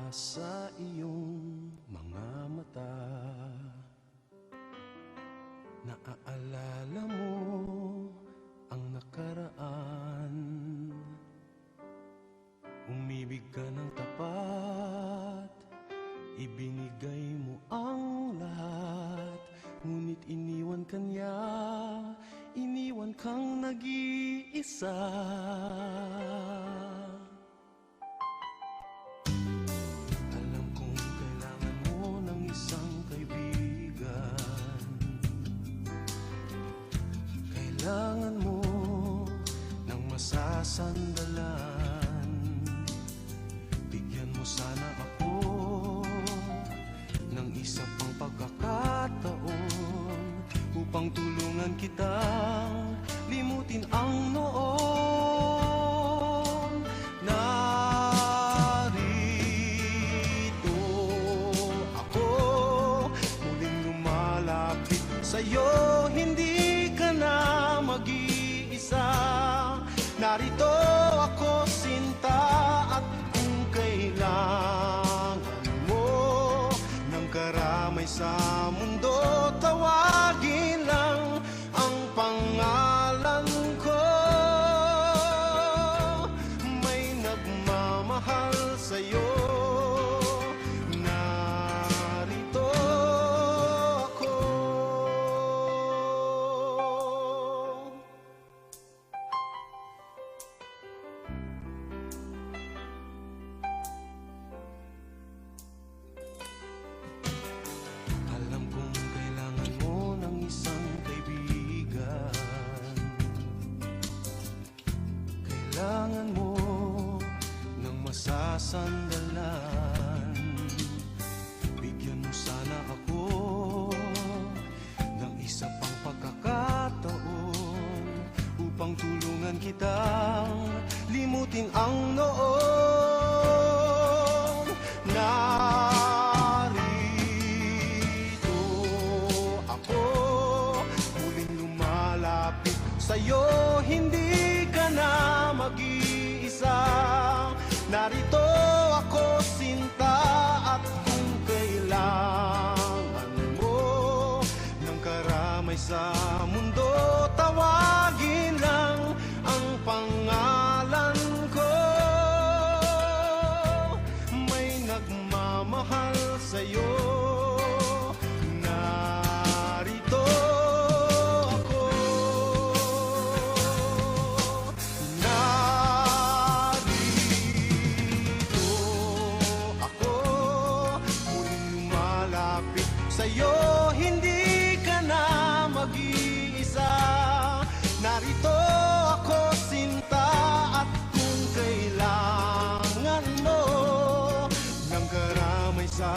Sa iyong mga mata, naaalala mo ang nakaraan. Umibig ka ng tapat, ibinigay mo ang lahat. Ngunit iniwan ka niya, iniwan kang nag-iisa. Kailangan mo ng masasandalan. Bigyan mo sana ako ng isa pang pagkakataon upang tulungan kitang limutin ang noon. Narito ako, muling lumalapit sa'yo, hindi ka na mag-iisa. Narito ako, sinta, at kung kailangan mo ng karamay sa mundo, tawagin lang ang pangalan ko. May nagmamahal sa'yo. Narito ako. Alam kong kailangan mo ng isang kaibigan. Kailangan mo ng masasandalan. Bigyan mo sana ako ng isa pang pagkakataon upang tulungan kitang limutin ang noon. Narito ako, muling lumalapit sa'yo, hindi ka na mag-iisa. Narito ako, sinta, at kung kailangan mo ng karamay sa mundo, tawagin lang ang pangalan ko. May nagmamahal sa'yo. Narito ako. Narito ako, muling lumalapit sa'yo, hindi ka na mag-iisa. Narito ako, sinta, at kung kailangan mo ng karamay sa